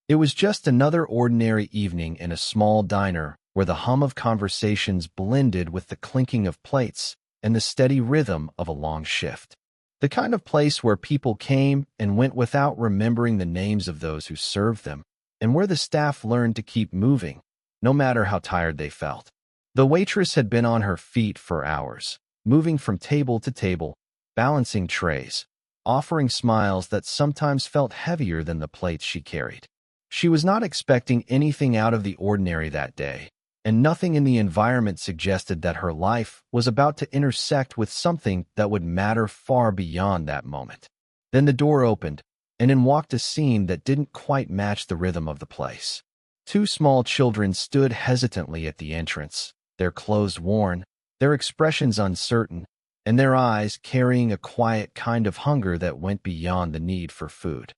It was just another ordinary evening in a small diner where the hum of conversations blended with the clinking of plates and the steady rhythm of a long shift. The kind of place where people came and went without remembering the names of those who served them, and where the staff learned to keep moving, no matter how tired they felt. The waitress had been on her feet for hours, moving from table to table, balancing trays, offering smiles that sometimes felt heavier than the plates she carried. She was not expecting anything out of the ordinary that day, and nothing in the environment suggested that her life was about to intersect with something that would matter far beyond that moment. Then the door opened, and in walked a scene that didn't quite match the rhythm of the place. Two small children stood hesitantly at the entrance, their clothes worn, their expressions uncertain, and their eyes carrying a quiet kind of hunger that went beyond the need for food.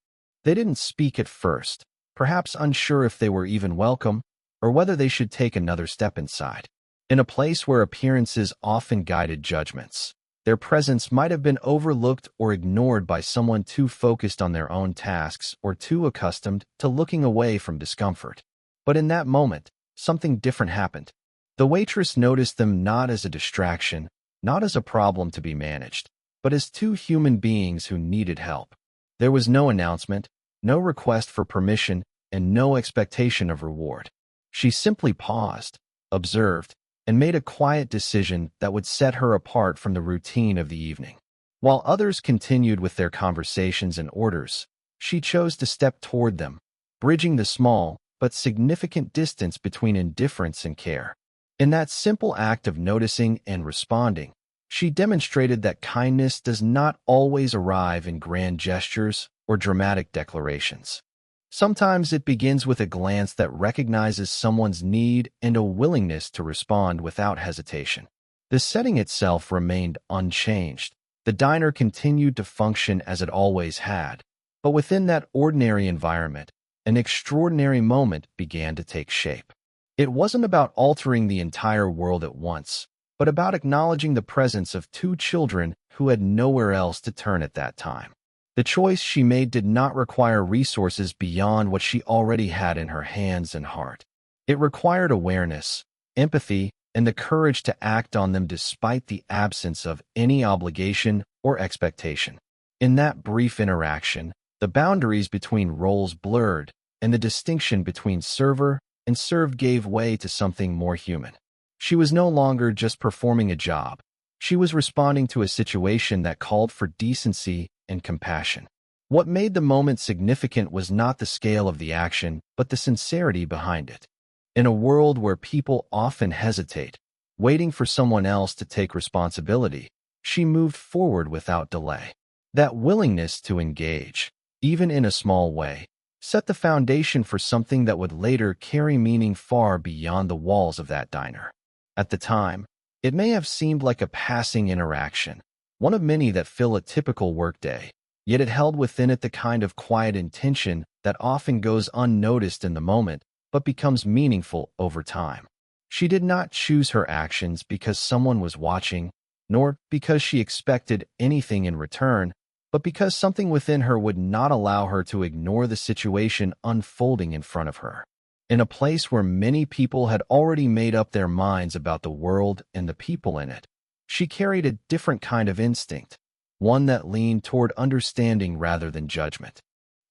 They didn't speak at first, perhaps unsure if they were even welcome, or whether they should take another step inside. In a place where appearances often guided judgments, their presence might have been overlooked or ignored by someone too focused on their own tasks or too accustomed to looking away from discomfort. But in that moment, something different happened. The waitress noticed them not as a distraction, not as a problem to be managed, but as two human beings who needed help. There was no announcement, no request for permission, and no expectation of reward. She simply paused, observed, and made a quiet decision that would set her apart from the routine of the evening. While others continued with their conversations and orders, she chose to step toward them, bridging the small but significant distance between indifference and care. In that simple act of noticing and responding, she demonstrated that kindness does not always arrive in grand gestures or dramatic declarations. Sometimes it begins with a glance that recognizes someone's need and a willingness to respond without hesitation. The setting itself remained unchanged. The diner continued to function as it always had, but within that ordinary environment, an extraordinary moment began to take shape. It wasn't about altering the entire world at once, but about acknowledging the presence of two children who had nowhere else to turn at that time. The choice she made did not require resources beyond what she already had in her hands and heart. It required awareness, empathy, and the courage to act on them despite the absence of any obligation or expectation. In that brief interaction, the boundaries between roles blurred, and the distinction between server and served gave way to something more human. She was no longer just performing a job. She was responding to a situation that called for decency and compassion. What made the moment significant was not the scale of the action, but the sincerity behind it. In a world where people often hesitate, waiting for someone else to take responsibility, she moved forward without delay. That willingness to engage, even in a small way, set the foundation for something that would later carry meaning far beyond the walls of that diner. At the time, it may have seemed like a passing interaction, one of many that fill a typical workday, yet it held within it the kind of quiet intention that often goes unnoticed in the moment but becomes meaningful over time. She did not choose her actions because someone was watching, nor because she expected anything in return, but because something within her would not allow her to ignore the situation unfolding in front of her. In a place where many people had already made up their minds about the world and the people in it, she carried a different kind of instinct, one that leaned toward understanding rather than judgment.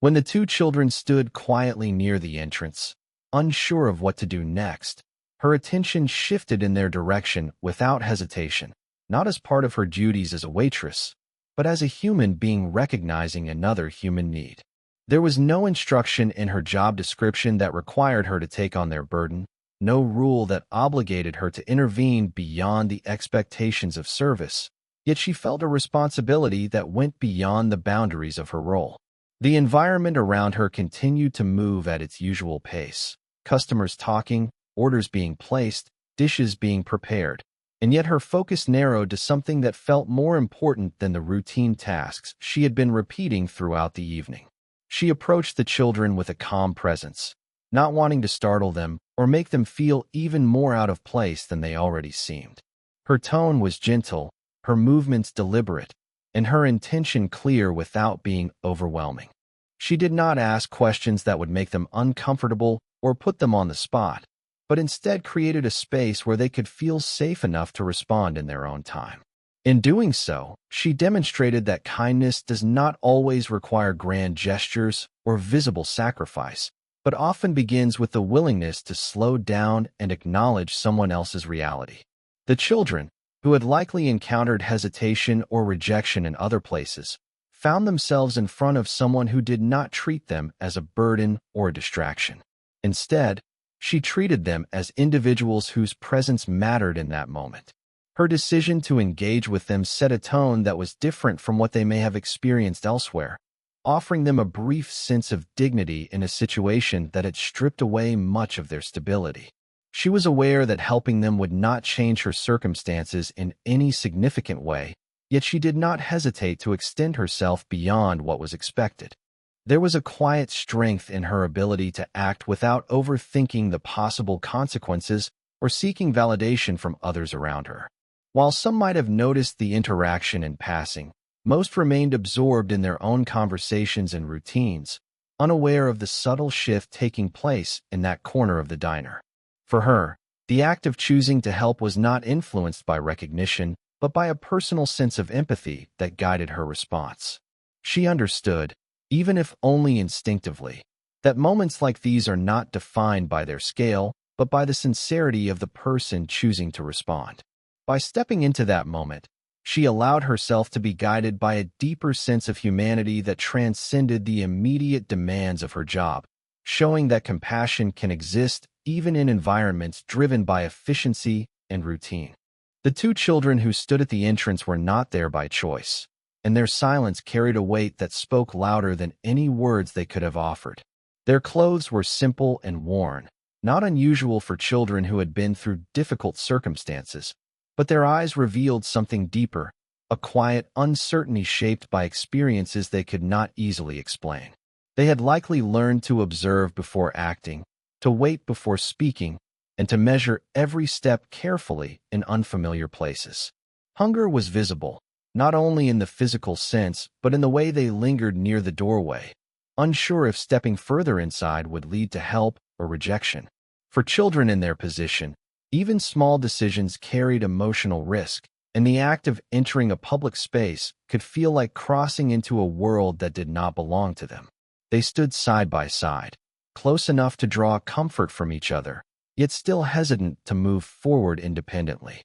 When the two children stood quietly near the entrance, unsure of what to do next, her attention shifted in their direction without hesitation, not as part of her duties as a waitress, but as a human being recognizing another human need. There was no instruction in her job description that required her to take on their burden, no rule that obligated her to intervene beyond the expectations of service, yet she felt a responsibility that went beyond the boundaries of her role. The environment around her continued to move at its usual pace, customers talking, orders being placed, dishes being prepared, and yet her focus narrowed to something that felt more important than the routine tasks she had been repeating throughout the evening. She approached the children with a calm presence, not wanting to startle them or make them feel even more out of place than they already seemed. Her tone was gentle, her movements deliberate, and her intention clear without being overwhelming. She did not ask questions that would make them uncomfortable or put them on the spot, but instead created a space where they could feel safe enough to respond in their own time. In doing so, she demonstrated that kindness does not always require grand gestures or visible sacrifice, but often begins with the willingness to slow down and acknowledge someone else's reality. The children, who had likely encountered hesitation or rejection in other places, found themselves in front of someone who did not treat them as a burden or a distraction. Instead, she treated them as individuals whose presence mattered in that moment. Her decision to engage with them set a tone that was different from what they may have experienced elsewhere, offering them a brief sense of dignity in a situation that had stripped away much of their stability. She was aware that helping them would not change her circumstances in any significant way, yet she did not hesitate to extend herself beyond what was expected. There was a quiet strength in her ability to act without overthinking the possible consequences or seeking validation from others around her. While some might have noticed the interaction in passing, most remained absorbed in their own conversations and routines, unaware of the subtle shift taking place in that corner of the diner. For her, the act of choosing to help was not influenced by recognition, but by a personal sense of empathy that guided her response. She understood, even if only instinctively, that moments like these are not defined by their scale, but by the sincerity of the person choosing to respond. By stepping into that moment, she allowed herself to be guided by a deeper sense of humanity that transcended the immediate demands of her job, showing that compassion can exist even in environments driven by efficiency and routine. The two children who stood at the entrance were not there by choice, and their silence carried a weight that spoke louder than any words they could have offered. Their clothes were simple and worn, not unusual for children who had been through difficult circumstances, but their eyes revealed something deeper, a quiet uncertainty shaped by experiences they could not easily explain. They had likely learned to observe before acting, to wait before speaking, and to measure every step carefully in unfamiliar places. Hunger was visible, not only in the physical sense, but in the way they lingered near the doorway, unsure if stepping further inside would lead to help or rejection. For children in their position, even small decisions carried emotional risk, and the act of entering a public space could feel like crossing into a world that did not belong to them. They stood side by side, close enough to draw comfort from each other, yet still hesitant to move forward independently.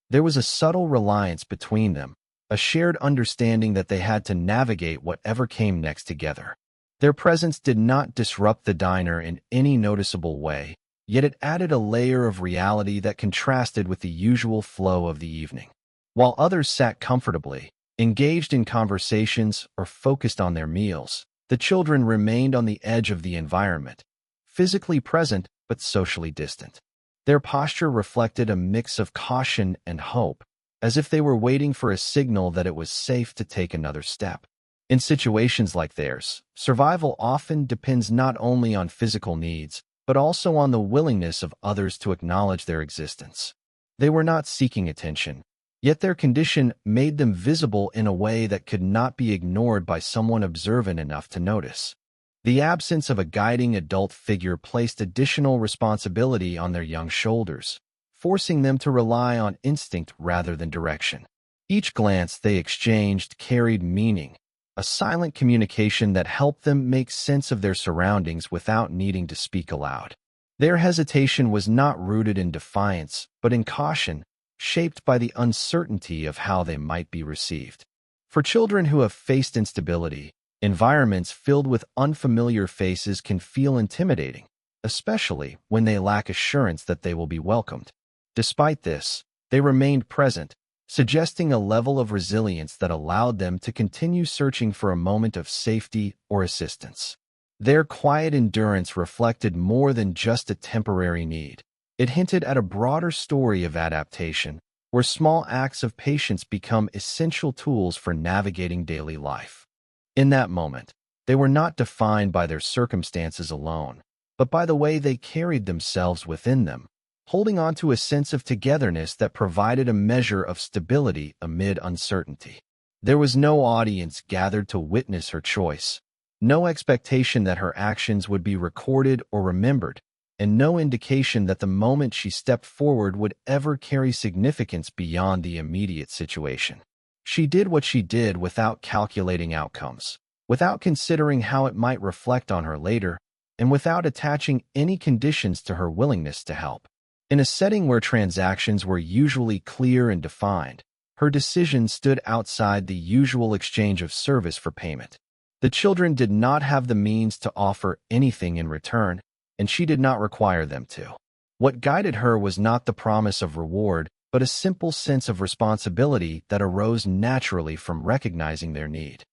There was a subtle reliance between them, a shared understanding that they had to navigate whatever came next together. Their presence did not disrupt the diner in any noticeable way, yet it added a layer of reality that contrasted with the usual flow of the evening. While others sat comfortably, engaged in conversations, or focused on their meals, the children remained on the edge of the environment, physically present but socially distant. Their posture reflected a mix of caution and hope, as if they were waiting for a signal that it was safe to take another step. In situations like theirs, survival often depends not only on physical needs, but also on the willingness of others to acknowledge their existence. They were not seeking attention, yet their condition made them visible in a way that could not be ignored by someone observant enough to notice. The absence of a guiding adult figure placed additional responsibility on their young shoulders, forcing them to rely on instinct rather than direction. Each glance they exchanged carried meaning, a silent communication that helped them make sense of their surroundings without needing to speak aloud. Their hesitation was not rooted in defiance, but in caution, shaped by the uncertainty of how they might be received. For children who have faced instability, environments filled with unfamiliar faces can feel intimidating, especially when they lack assurance that they will be welcomed. Despite this, they remained present, suggesting a level of resilience that allowed them to continue searching for a moment of safety or assistance. Their quiet endurance reflected more than just a temporary need. It hinted at a broader story of adaptation, where small acts of patience become essential tools for navigating daily life. In that moment, they were not defined by their circumstances alone, but by the way they carried themselves within them, holding on to a sense of togetherness that provided a measure of stability amid uncertainty. There was no audience gathered to witness her choice, No expectation that her actions would be recorded or remembered, and no indication that the moment she stepped forward would ever carry significance beyond the immediate situation. She did what she did without calculating outcomes, without considering how it might reflect on her later, and without attaching any conditions to her willingness to help. In a setting where transactions were usually clear and defined, her decision stood outside the usual exchange of service for payment. The children did not have the means to offer anything in return, and she did not require them to. What guided her was not the promise of reward, but a simple sense of responsibility that arose naturally from recognizing their need.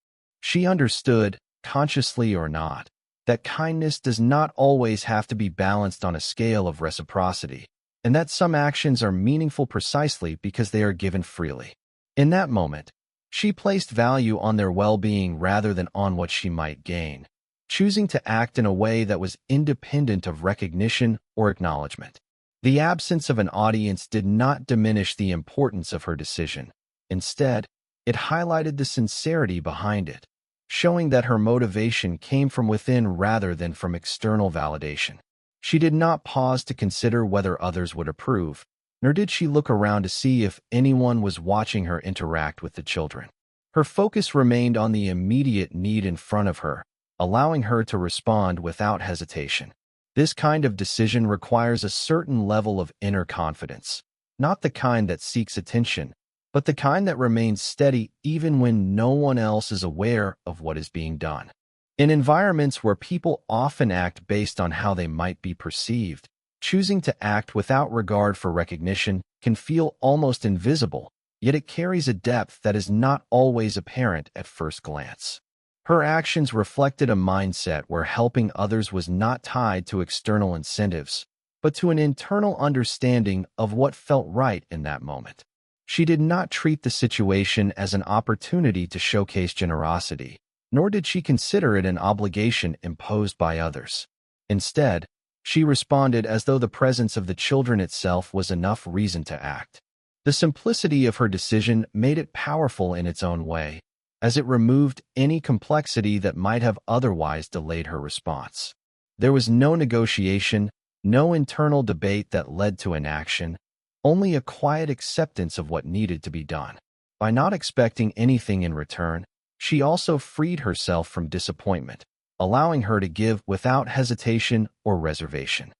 She understood, consciously or not, that kindness does not always have to be balanced on a scale of reciprocity, and that some actions are meaningful precisely because they are given freely. In that moment, she placed value on their well-being rather than on what she might gain, choosing to act in a way that was independent of recognition or acknowledgement. The absence of an audience did not diminish the importance of her decision. Instead, it highlighted the sincerity behind it, showing that her motivation came from within rather than from external validation. She did not pause to consider whether others would approve, nor did she look around to see if anyone was watching her interact with the children. Her focus remained on the immediate need in front of her, allowing her to respond without hesitation. This kind of decision requires a certain level of inner confidence, not the kind that seeks attention, but the kind that remains steady even when no one else is aware of what is being done. In environments where people often act based on how they might be perceived, choosing to act without regard for recognition can feel almost invisible, yet it carries a depth that is not always apparent at first glance. Her actions reflected a mindset where helping others was not tied to external incentives, but to an internal understanding of what felt right in that moment. She did not treat the situation as an opportunity to showcase generosity, nor did she consider it an obligation imposed by others. Instead, she responded as though the presence of the children itself was enough reason to act. The simplicity of her decision made it powerful in its own way, as it removed any complexity that might have otherwise delayed her response. There was no negotiation, no internal debate that led to inaction, only a quiet acceptance of what needed to be done. By not expecting anything in return, she also freed herself from disappointment, allowing her to give without hesitation or reservation.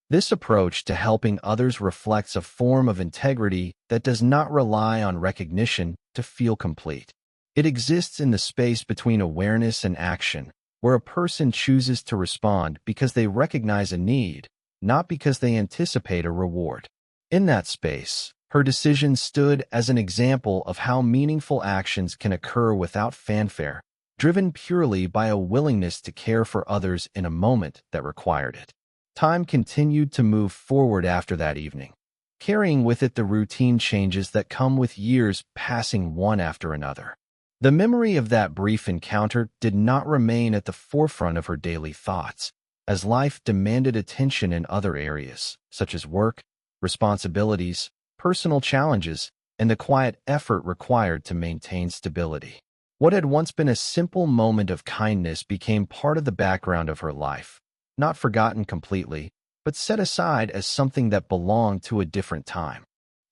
This approach to helping others reflects a form of integrity that does not rely on recognition to feel complete. It exists in the space between awareness and action, where a person chooses to respond because they recognize a need, not because they anticipate a reward. In that space, her decision stood as an example of how meaningful actions can occur without fanfare, driven purely by a willingness to care for others in a moment that required it. Time continued to move forward after that evening, carrying with it the routine changes that come with years passing one after another. The memory of that brief encounter did not remain at the forefront of her daily thoughts, as life demanded attention in other areas, such as work, responsibilities, personal challenges, and the quiet effort required to maintain stability. What had once been a simple moment of kindness became part of the background of her life, not forgotten completely, but set aside as something that belonged to a different time.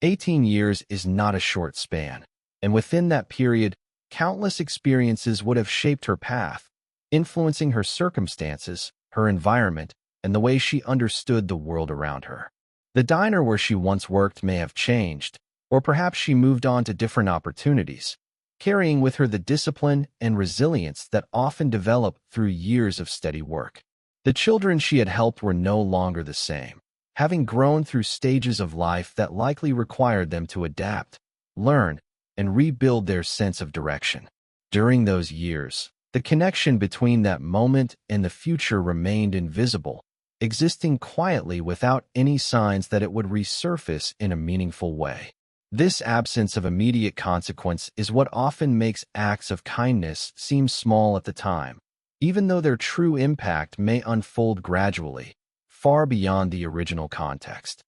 18 years is not a short span, and within that period, countless experiences would have shaped her path, influencing her circumstances, her environment, and the way she understood the world around her. The diner where she once worked may have changed, or perhaps she moved on to different opportunities, carrying with her the discipline and resilience that often develop through years of steady work. The children she had helped were no longer the same, having grown through stages of life that likely required them to adapt, learn, and rebuild their sense of direction. During those years, the connection between that moment and the future remained invisible, existing quietly without any signs that it would resurface in a meaningful way. This absence of immediate consequence is what often makes acts of kindness seem small at the time, even though their true impact may unfold gradually, far beyond the original context.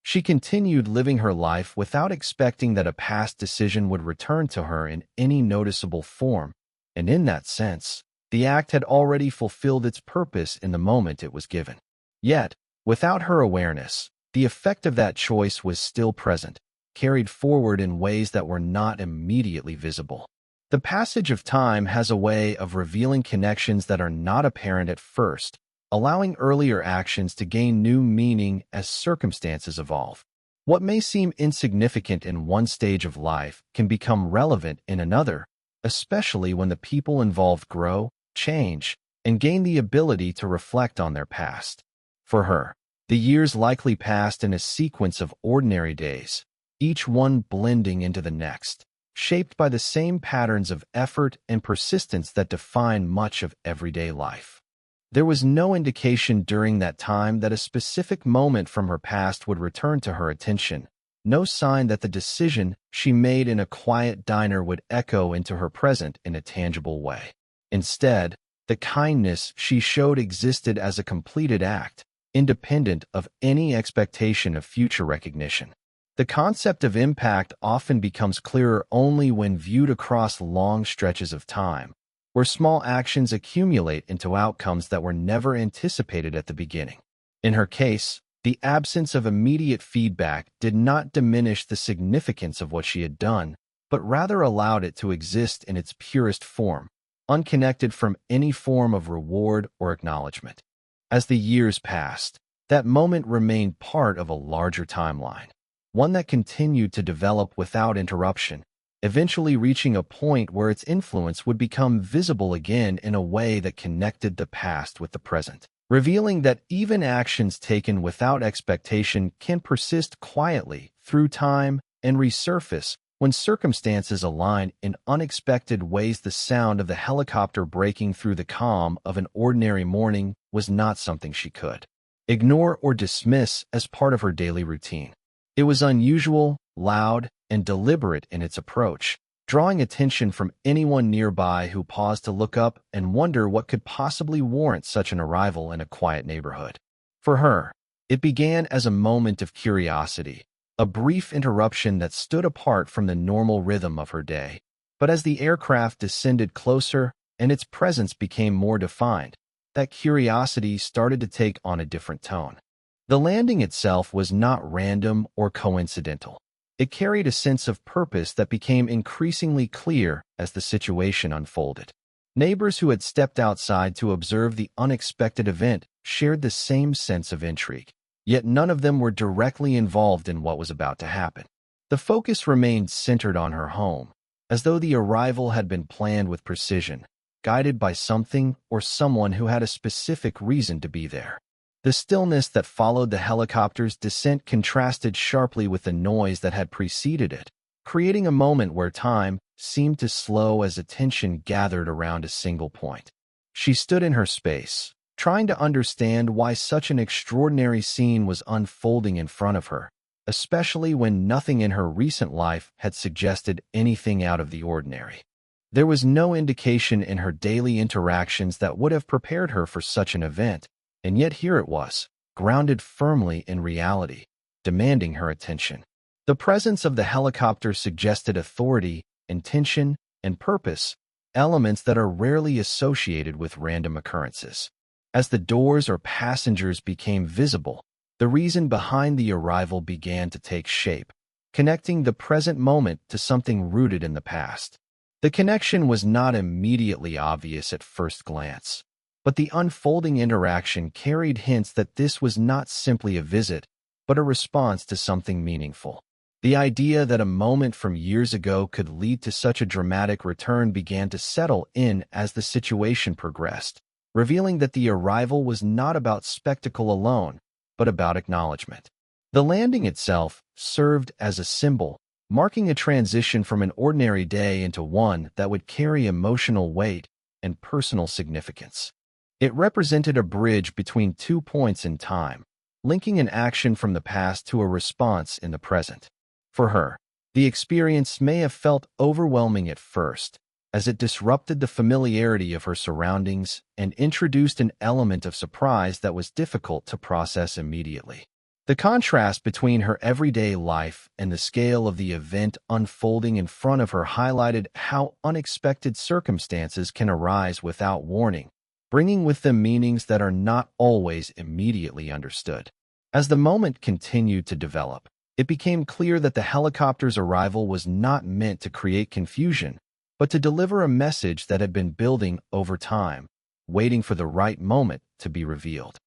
She continued living her life without expecting that a past decision would return to her in any noticeable form, and in that sense, The act had already fulfilled its purpose in the moment it was given. Yet, without her awareness, the effect of that choice was still present, carried forward in ways that were not immediately visible. The passage of time has a way of revealing connections that are not apparent at first, allowing earlier actions to gain new meaning as circumstances evolve. What may seem insignificant in one stage of life can become relevant in another, especially when the people involved grow, change, and gain the ability to reflect on their past. For her, the years likely passed in a sequence of ordinary days, each one blending into the next, shaped by the same patterns of effort and persistence that define much of everyday life. There was no indication during that time that a specific moment from her past would return to her attention, no sign that the decision she made in a quiet diner would echo into her present in a tangible way. Instead, the kindness she showed existed as a completed act, independent of any expectation of future recognition. The concept of impact often becomes clearer only when viewed across long stretches of time, where small actions accumulate into outcomes that were never anticipated at the beginning. In her case, the absence of immediate feedback did not diminish the significance of what she had done, but rather allowed it to exist in its purest form, unconnected from any form of reward or acknowledgement. As the years passed, that moment remained part of a larger timeline, one that continued to develop without interruption, eventually reaching a point where its influence would become visible again in a way that connected the past with the present, revealing that even actions taken without expectation can persist quietly through time and resurface when circumstances align in unexpected ways. The sound of the helicopter breaking through the calm of an ordinary morning was not something she could ignore or dismiss as part of her daily routine. It was unusual, loud, and deliberate in its approach, drawing attention from anyone nearby who paused to look up and wonder what could possibly warrant such an arrival in a quiet neighborhood. For her, it began as a moment of curiosity, a brief interruption that stood apart from the normal rhythm of her day. But as the aircraft descended closer and its presence became more defined, that curiosity started to take on a different tone. The landing itself was not random or coincidental. It carried a sense of purpose that became increasingly clear as the situation unfolded. Neighbors who had stepped outside to observe the unexpected event shared the same sense of intrigue, yet none of them were directly involved in what was about to happen. The focus remained centered on her home, as though the arrival had been planned with precision, guided by something or someone who had a specific reason to be there. The stillness that followed the helicopter's descent contrasted sharply with the noise that had preceded it, creating a moment where time seemed to slow as attention gathered around a single point. She stood in her space, trying to understand why such an extraordinary scene was unfolding in front of her, especially when nothing in her recent life had suggested anything out of the ordinary. There was no indication in her daily interactions that would have prepared her for such an event, and yet here it was, grounded firmly in reality, demanding her attention. The presence of the helicopter suggested authority, intention, and purpose, elements that are rarely associated with random occurrences. As the doors or passengers became visible, the reason behind the arrival began to take shape, connecting the present moment to something rooted in the past. The connection was not immediately obvious at first glance, but the unfolding interaction carried hints that this was not simply a visit, but a response to something meaningful. The idea that a moment from years ago could lead to such a dramatic return began to settle in as the situation progressed, revealing that the arrival was not about spectacle alone, but about acknowledgement. The landing itself served as a symbol, marking a transition from an ordinary day into one that would carry emotional weight and personal significance. It represented a bridge between 2 points in time, linking an action from the past to a response in the present. For her, the experience may have felt overwhelming at first, as it disrupted the familiarity of her surroundings and introduced an element of surprise that was difficult to process immediately. The contrast between her everyday life and the scale of the event unfolding in front of her highlighted how unexpected circumstances can arise without warning, bringing with them meanings that are not always immediately understood. As the moment continued to develop, it became clear that the helicopter's arrival was not meant to create confusion, but to deliver a message that had been building over time, waiting for the right moment to be revealed.